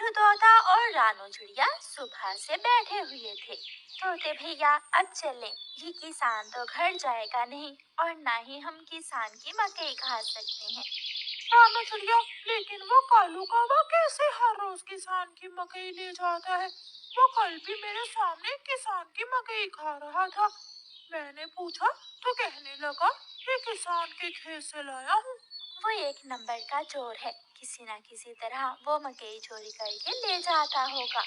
मिट्ठू तोता और रानू चिड़िया सुबह से बैठे हुए थे। तोते भैया अब चले, ये किसान तो घर जाएगा नहीं और ना ही हम किसान की मकई खा सकते हैं। रानू चिड़िया, लेकिन वो कालू कौवा कैसे हर रोज किसान की मकई ले जाता है? वो कल भी मेरे सामने किसान की मकई खा रहा था। मैंने पूछा तो कहने लगा कि किसान के खेत से लाया हूँ। वो एक नंबर का चोर है, किसी न किसी तरह वो मकई चोरी करके ले जाता होगा।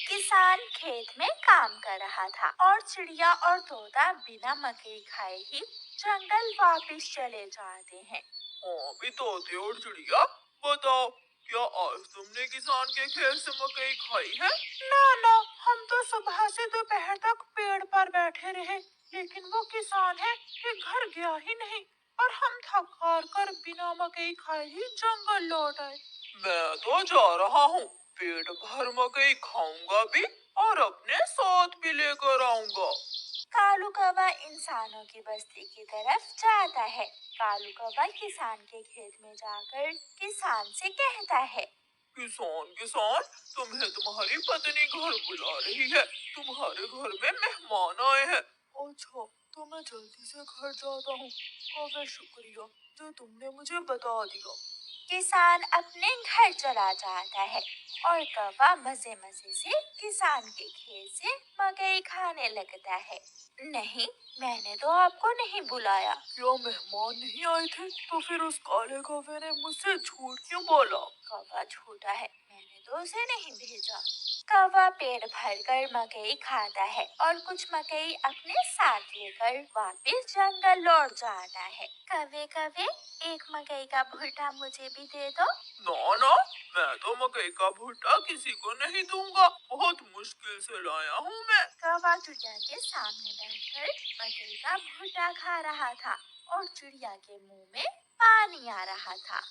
किसान खेत में काम कर रहा था और चिड़िया और तोता बिना मकई खाए ही जंगल वापस चले जाते हैं। हाँ भी तोते और चिड़िया, बताओ क्या आज तुमने किसान के खेत से मकई खाई है? ना, हम तो सुबह से दोपहर तक पेड़ पर बैठे रहे, लेकिन वो किसान है कि घर गया ही नहीं और हम थक हार कर बिना मकई खाए ही जंगल लौट आए। मैं तो जा रहा हूँ, पेट भर मकई खाऊंगा भी और अपने साथ भी लेकर आऊंगा। कालू कौवा इंसानों की बस्ती की तरफ जाता है। कालू कौवा किसान के खेत में जाकर किसान से कहता है, किसान किसान, तुम्हें तुम्हारी पत्नी घर बुला रही है, तुम्हारे घर में मेहमान आए हैं। अच्छा, तो मैं जल्दी से घर जाता हूँ। काफी शुक्रिया जो तुमने मुझे बता दिया। किसान अपने घर चला जाता है और कौवा मजे मजे से किसान के खेत से मकई खाने लगता है। नहीं, मैंने तो आपको नहीं बुलाया। क्या मेहमान नहीं आए थे? तो फिर उस काले कौवे ने मुझसे झूठ क्यों बोला? कौवा झूठा है, मैंने तो उसे नहीं भेजा। कौवा पेट भरकर मकई खाता है और कुछ मकई अपने साथ लेकर वापस जंगल लौट जाता है। कौवे कौवे, एक मकई का भुट्टा मुझे भी दे दो। ना, मैं तो मकई का भुट्टा किसी को नहीं दूंगा, बहुत मुश्किल से लाया हूँ मैं। कौवा चिड़िया के सामने बैठकर मकई का भुट्टा खा रहा था और चिड़िया के मुंह में पानी आ रहा था।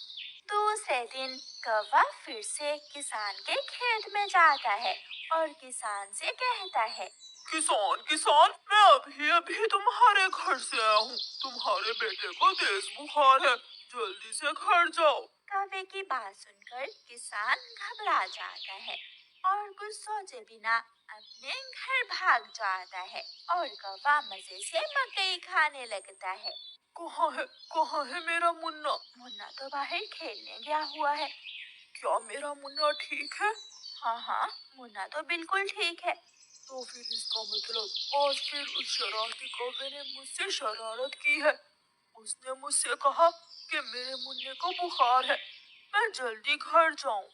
दूसरे दिन कौवा फिर से किसान के खेत में जाता है और किसान से कहता है, किसान किसान, मैं अभी तुम्हारे घर से आया हूँ, तुम्हारे बेटे को तेज बुखार है, जल्दी से घर जाओ। कौवे की बात सुनकर किसान घबरा जाता है और कुछ सोचे बिना अपने घर भाग जाता है और कौवा मजे से मकई खाने लगता है। कहाँ है मेरा मुन्ना? मुन्ना तो बाहर खेलने गया हुआ है। क्या मेरा मुन्ना ठीक है? हाँ, मुन्ना तो बिल्कुल ठीक है। तो फिर इसका मतलब आज फिर उस शरारती कौवे ने मुझसे शरारत की है। उसने मुझसे कहा कि मेरे मुन्ने को बुखार है, मैं जल्दी घर जाऊं।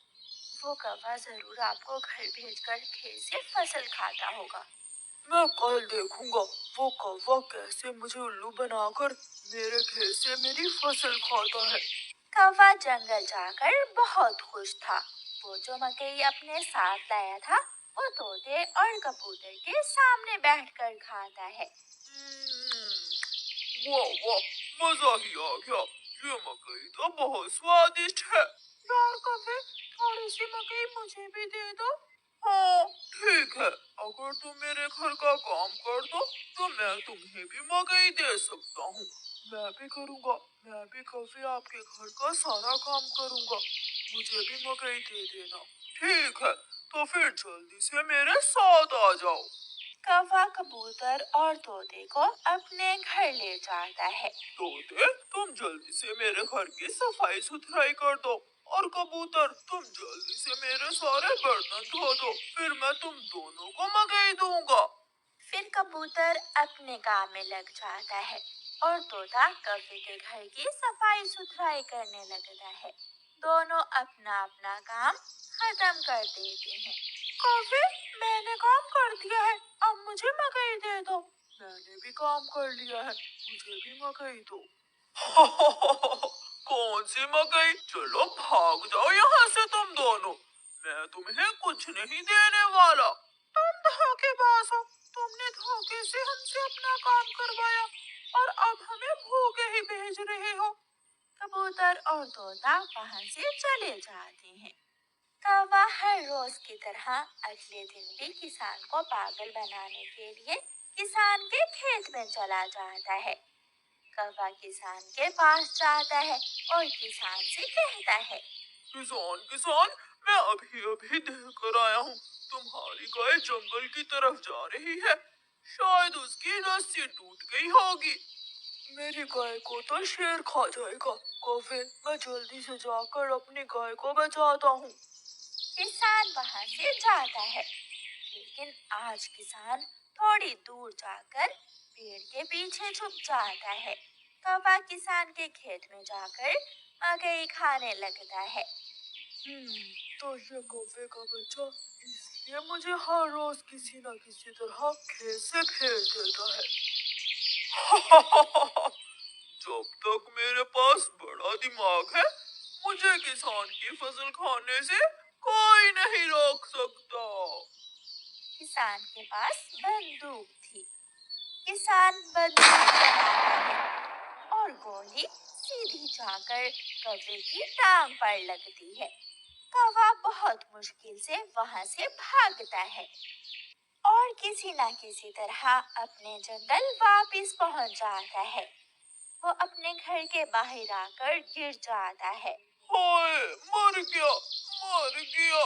वो कौवा जरूर आपको घर भेजकर खेत से फसल खाता होगा। मैं कल देखूंगा वो कौवा कैसे मुझे उल्लू बनाकर मेरे खेत से मेरी फसल खाता है। कौवा जंगल जाकर बहुत खुश था। वो जो मकई अपने साथ लाया था वो तोते और कबूतर के सामने बैठकर खाता है। वाह, मजा ही आ गया, ये मकई तो बहुत स्वादिष्ट है। यार कौवे, थोड़ी सी मकई मुझे भी दे दो। हाँ ठीक है, अगर तुम मेरे घर का काम कर दो तो मैं तुम्हें भी मकई दे सकता हूँ। मैं भी करूँगा, मैं भी कभी आपके घर का सारा काम करूँगा, मुझे भी मकई दे देना। ठीक है, तो फिर जल्दी से मेरे साथ आ जाओ। कौवा कबूतर और तोते को अपने घर ले जाता है। तोते, तुम जल्दी से मेरे घर की सफाई सुथराई कर दो और कबूतर तुम जल्दी से मेरे सारे बर्तन धो दो, फिर मैं तुम दोनों को मकई दूंगा। फिर कबूतर अपने काम में लग जाता है और तोता कौवे के घर की सफाई सुथराई करने लगता है। दोनों अपना अपना काम खत्म कर देते हैं। कौवे, मैंने काम कर दिया है, अब मुझे मकई दे दो। मैंने भी काम कर लिया है, मुझे भी मकई दो। कौन सी मकई? चलो भाग जाओ यहाँ से तुम दोनों, मैं तुम्हें कुछ नहीं देने वाला। तुम धोखेबाज हो, तुमने धोखे से हमसे अपना काम करवाया और अब हमें भूखे ही भेज रहे हो। कबूतर और तोता वहां से चले जाते हैं। कौवा हर रोज की तरह अगले दिन भी किसान को पागल बनाने के लिए किसान के खेत में चला जाता है। कौवा किसान के पास जाता है और किसान से कहता है, किसान किसान, मैं अभी अभी देख कर आया हूँ। तुम्हारी गाय जंगल की तरफ जा रही है। शायद उसकी रस्सी टूट गई होगी। मेरी गाय को तो शेर खा जाएगा। कौवे, मैं जल्दी से जाकर अपनी गाय को बचाता हूँ। किसान वहां से जाता है, लेकिन आज किसान थोड़ी दूर जाकर पेड़ के पीछे छुप जाता है। कौवा किसान के खेत में जाकर मकई खाने लगता है। तो ये कौवे का बच्चा इसलिए मुझे हर रोज किसी न किसी तरह खेत से भेज देता है। जब तक मेरे पास बड़ा दिमाग है, मुझे किसान की फसल खाने से कोई नहीं रोक सकता। किसान के पास बंदूक थी। किसान बंदूक चलाता है और गोली सीधी जाकर कौवे की टांग पर लगती है। कौवा बहुत मुश्किल से वहां से भागता है और किसी न किसी तरह अपने जंगल वापस पहुंच जाता है। वो अपने घर के बाहर आकर गिर जाता है। हाय, मर गया, मर गया।